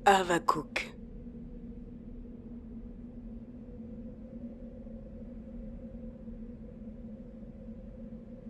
Havakouk.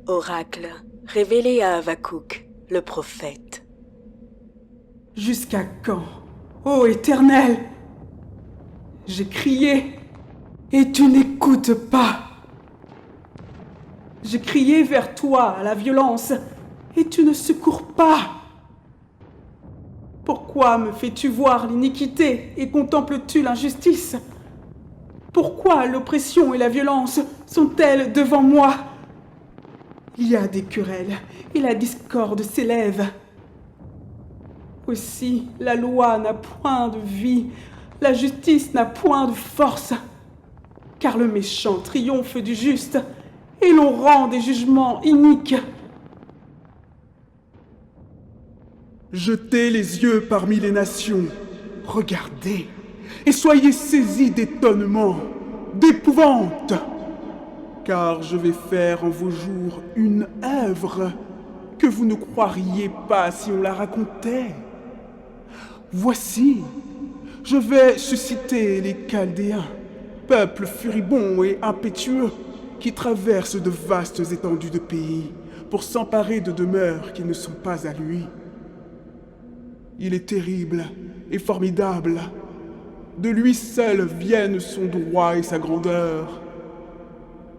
Oracle révélé à Havakouk, le prophète. Jusqu'à quand, ô Éternel? J'ai crié et tu n'écoutes pas. J'ai crié vers toi à la violence et tu ne secours pas. Pourquoi me fais-tu voir l'iniquité et contemples-tu l'injustice? Pourquoi l'oppression et la violence sont-elles devant moi? Il y a des querelles et la discorde s'élève. Aussi, la loi n'a point de vie, la justice n'a point de force, car le méchant triomphe du juste et l'on rend des jugements iniques. Jetez les yeux parmi les nations, regardez, et soyez saisis d'étonnement, d'épouvante, car je vais faire en vos jours une œuvre que vous ne croiriez pas si on la racontait. Voici, je vais susciter les Chaldéens, peuple furibond et impétueux, qui traverse de vastes étendues de pays pour s'emparer de demeures qui ne sont pas à lui. Il est terrible et formidable. De lui seul viennent son droit et sa grandeur.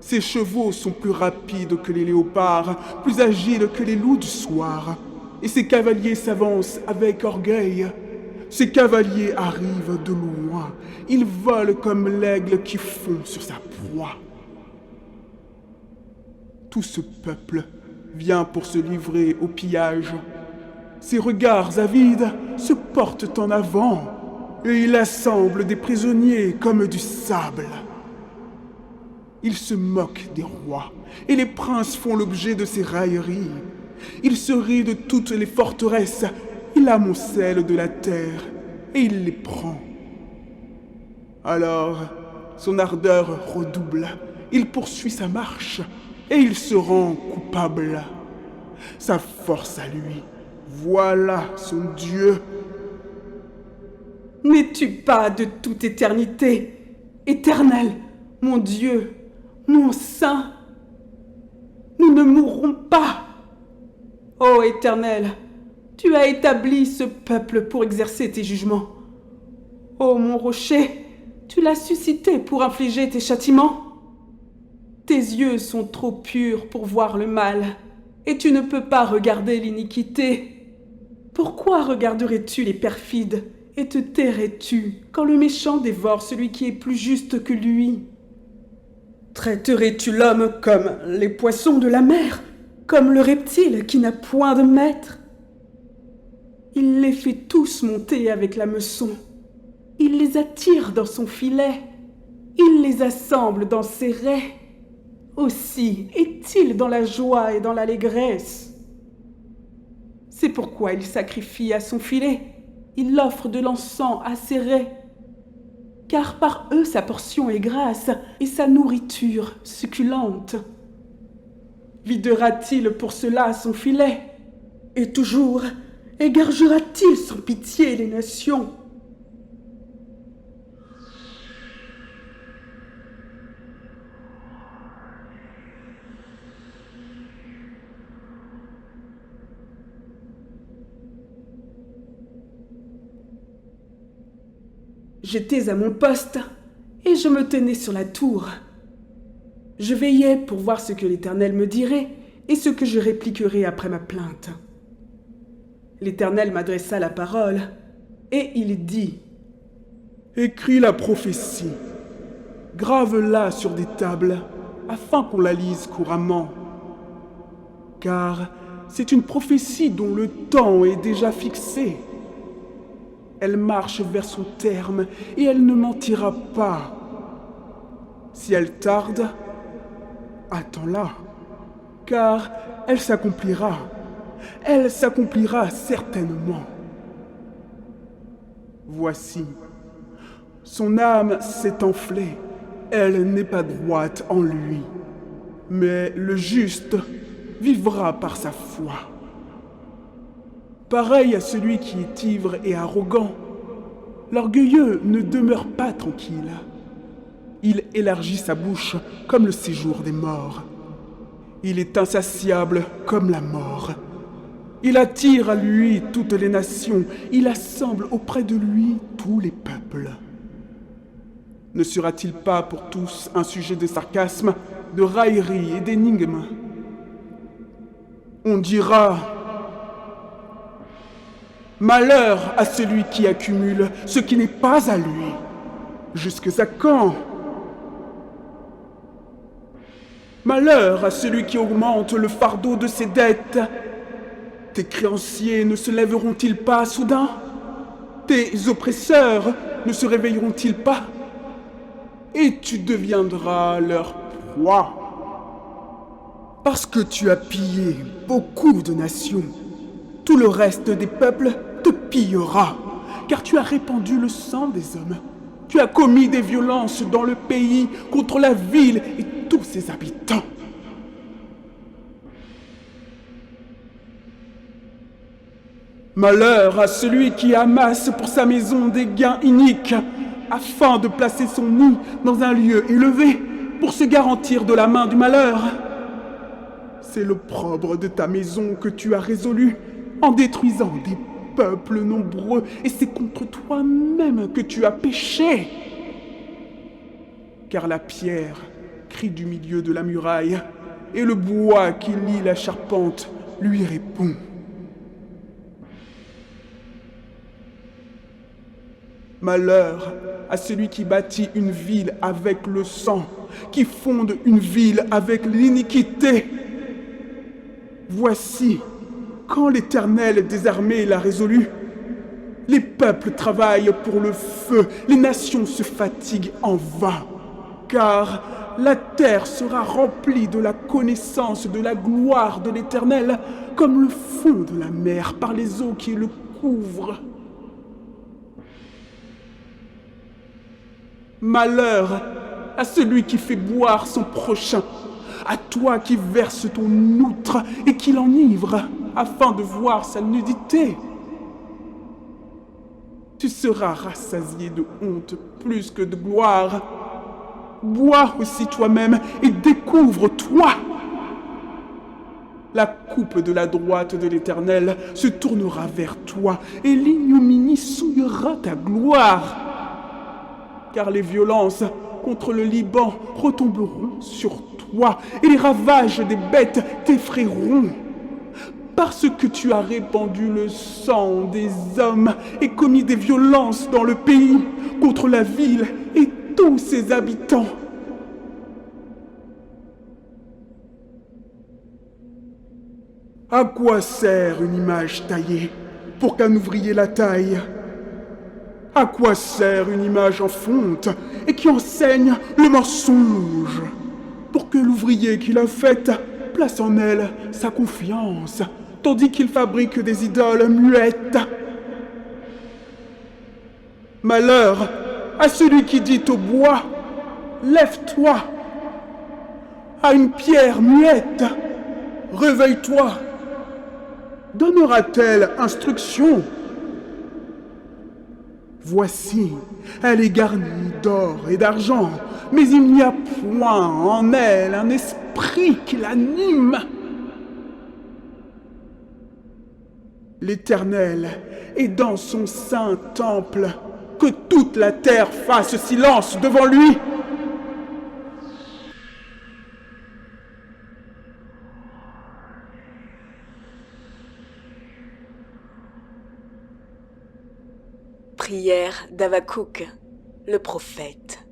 Ses chevaux sont plus rapides que les léopards, plus agiles que les loups du soir. Et ses cavaliers s'avancent avec orgueil. Ses cavaliers arrivent de loin. Ils volent comme l'aigle qui fond sur sa proie. Tout ce peuple vient pour se livrer au pillage. Ses regards avides se portent en avant, et il assemble des prisonniers comme du sable. Il se moque des rois, et les princes font l'objet de ses railleries. Il se rit de toutes les forteresses, il amoncelle de la terre, et il les prend. Alors, son ardeur redouble, il poursuit sa marche, et il se rend coupable. Sa force à lui, voilà son Dieu. N'es-tu pas de toute éternité, Éternel, mon Dieu, mon Saint? Nous ne mourrons pas. Ô Éternel, tu as établi ce peuple pour exercer tes jugements. Ô mon rocher, tu l'as suscité pour infliger tes châtiments. Tes yeux sont trop purs pour voir le mal, et tu ne peux pas regarder l'iniquité. Pourquoi regarderais-tu les perfides et te tairais-tu quand le méchant dévore celui qui est plus juste que lui? Traiterais-tu l'homme comme les poissons de la mer, comme le reptile qui n'a point de maître? Il les fait tous monter avec la meçon. Il les attire dans son filet. Il les assemble dans ses raies. Aussi est-il dans la joie et dans l'allégresse. C'est pourquoi il sacrifie à son filet. Il offre de l'encens à ses raies. Car par eux sa portion est grasse et sa nourriture succulente. Videra-t-il pour cela son filet? Et toujours égorgera-t-il sans pitié les nations? J'étais à mon poste et je me tenais sur la tour. Je veillais pour voir ce que l'Éternel me dirait et ce que je répliquerais après ma plainte. L'Éternel m'adressa la parole et il dit: Écris la prophétie, grave-la sur des tables, afin qu'on la lise couramment. Car c'est une prophétie dont le temps est déjà fixé. Elle marche vers son terme et elle ne mentira pas. Si elle tarde, attends-la, car elle s'accomplira. Elle s'accomplira certainement. Voici, son âme s'est enflée, elle n'est pas droite en lui, mais le juste vivra par sa foi. Pareil à celui qui est ivre et arrogant, l'orgueilleux ne demeure pas tranquille. Il élargit sa bouche comme le séjour des morts. Il est insatiable comme la mort. Il attire à lui toutes les nations. Il assemble auprès de lui tous les peuples. Ne sera-t-il pas pour tous un sujet de sarcasme, de raillerie et d'énigme? On dira: malheur à celui qui accumule ce qui n'est pas à lui. Jusque à quand? Malheur à celui qui augmente le fardeau de ses dettes. Tes créanciers ne se lèveront-ils pas soudain? Tes oppresseurs ne se réveilleront-ils pas? Et tu deviendras leur proie. Parce que tu as pillé beaucoup de nations, tout le reste des peuples te pillera, car tu as répandu le sang des hommes. Tu as commis des violences dans le pays contre la ville et tous ses habitants. Malheur à celui qui amasse pour sa maison des gains iniques, afin de placer son nid dans un lieu élevé, pour se garantir de la main du malheur. C'est l'opprobre de ta maison que tu as résolu en détruisant des peuples nombreux, et c'est contre toi-même que tu as péché. Car la pierre crie du milieu de la muraille, et le bois qui lie la charpente lui répond. Malheur à celui qui bâtit une ville avec le sang, qui fonde une ville avec l'iniquité. Voici, quand l'Éternel des armées l'a résolu, les peuples travaillent pour le feu, les nations se fatiguent en vain, car la terre sera remplie de la connaissance de la gloire de l'Éternel, comme le fond de la mer par les eaux qui le couvrent. Malheur à celui qui fait boire son prochain, à toi qui verses ton outre et qui l'enivre, afin de voir sa nudité. Tu seras rassasié de honte plus que de gloire. Bois aussi toi-même et découvre-toi. La coupe de la droite de l'Éternel se tournera vers toi et l'ignominie souillera ta gloire. Car les violences contre le Liban retomberont sur toi et les ravages des bêtes t'effrayeront. Parce que tu as répandu le sang des hommes et commis des violences dans le pays contre la ville et tous ses habitants. À quoi sert une image taillée pour qu'un ouvrier la taille? À quoi sert une image en fonte et qui enseigne le mensonge? Pour que l'ouvrier qui l'a faite place en elle sa confiance, tandis qu'il fabrique des idoles muettes. Malheur à celui qui dit au bois: lève-toi, à une pierre muette: réveille-toi. Donnera-t-elle instruction? Voici, elle est garnie d'or et d'argent, mais il n'y a point en elle un esprit qui l'anime. L'Éternel est dans son saint temple, que toute la terre fasse silence devant lui. Prière d'Havacouk, le prophète.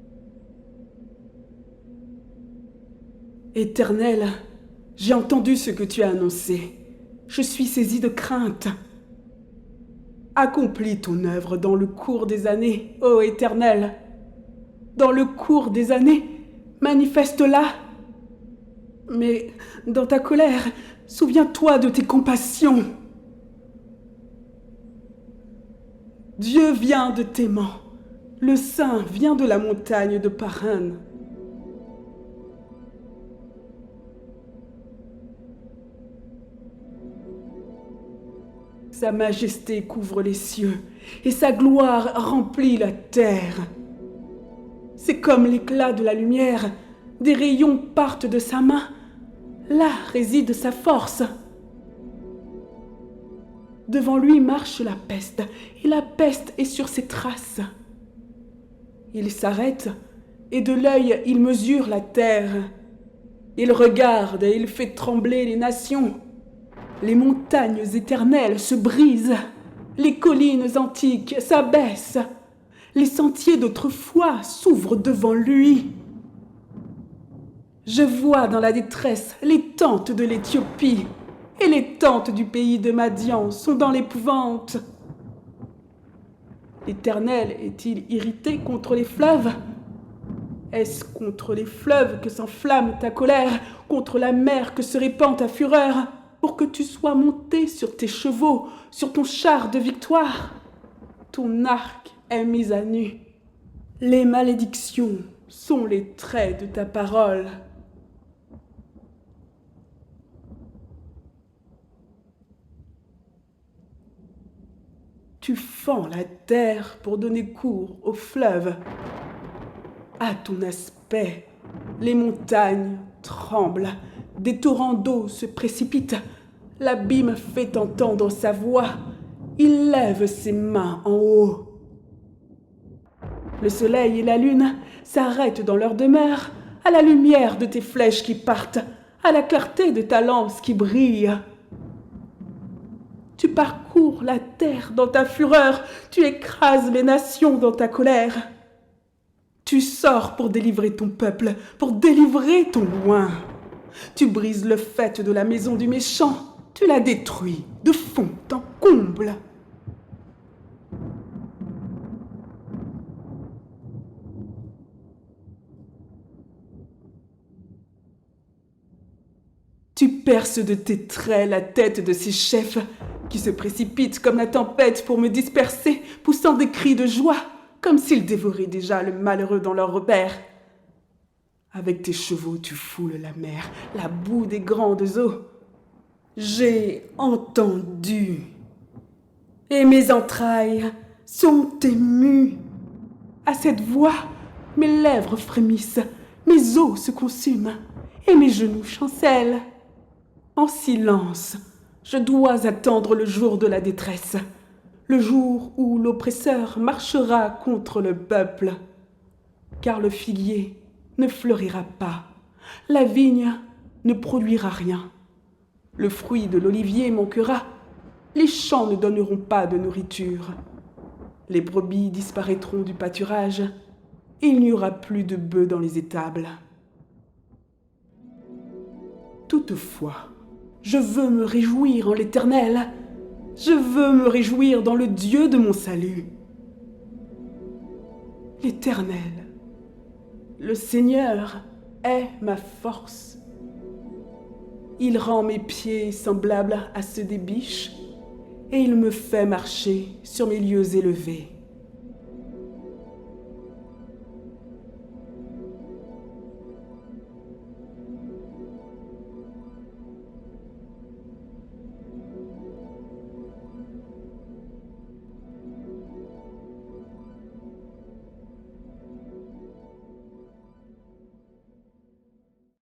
Éternel, j'ai entendu ce que tu as annoncé. Je suis saisi de crainte. Accomplis ton œuvre dans le cours des années, ô Éternel. Dans le cours des années, manifeste-la. Mais dans ta colère, souviens-toi de tes compassions. Dieu vient de Théman, le Saint vient de la montagne de Paran. Sa majesté couvre les cieux et sa gloire remplit la terre. C'est comme l'éclat de la lumière, des rayons partent de sa main. Là réside sa force. Devant lui marche la peste, et la peste est sur ses traces. Il s'arrête, et de l'œil il mesure la terre. Il regarde et il fait trembler les nations. Les montagnes éternelles se brisent, les collines antiques s'abaissent, les sentiers d'autrefois s'ouvrent devant lui. Je vois dans la détresse les tentes de l'Éthiopie, et les tentes du pays de Madian sont dans l'épouvante. L'Éternel est-il irrité contre les fleuves? Est-ce contre les fleuves que s'enflamme ta colère, contre la mer que se répand ta fureur, pour que tu sois monté sur tes chevaux, sur ton char de victoire? Ton arc est mis à nu. Les malédictions sont les traits de ta parole. Tu fends la terre pour donner cours aux fleuves. À ton aspect, les montagnes tremblent, des torrents d'eau se précipitent, l'abîme fait entendre sa voix, il lève ses mains en haut. Le soleil et la lune s'arrêtent dans leur demeure, à la lumière de tes flèches qui partent, à la clarté de ta lance qui brille. Tu parcours la terre dans ta fureur, tu écrases les nations dans ta colère. Tu sors pour délivrer ton peuple, pour délivrer ton loin. Tu brises le faîte de la maison du méchant, tu la détruis de fond en comble. Tu perces de tes traits la tête de ces chefs qui se précipitent comme la tempête pour me disperser, poussant des cris de joie, comme s'ils dévoraient déjà le malheureux dans leur repère. Avec tes chevaux, tu foules la mer, la boue des grandes eaux. J'ai entendu, et mes entrailles sont émues. À cette voix, mes lèvres frémissent, mes os se consument, et mes genoux chancellent. En silence, je dois attendre le jour de la détresse, le jour où l'oppresseur marchera contre le peuple. Car le figuier ne fleurira pas, la vigne ne produira rien, le fruit de l'olivier manquera, les champs ne donneront pas de nourriture, les brebis disparaîtront du pâturage, et il n'y aura plus de bœufs dans les étables. Toutefois, je veux me réjouir en l'Éternel. Je veux me réjouir dans le Dieu de mon salut. L'Éternel, le Seigneur, est ma force. Il rend mes pieds semblables à ceux des biches et il me fait marcher sur mes lieux élevés.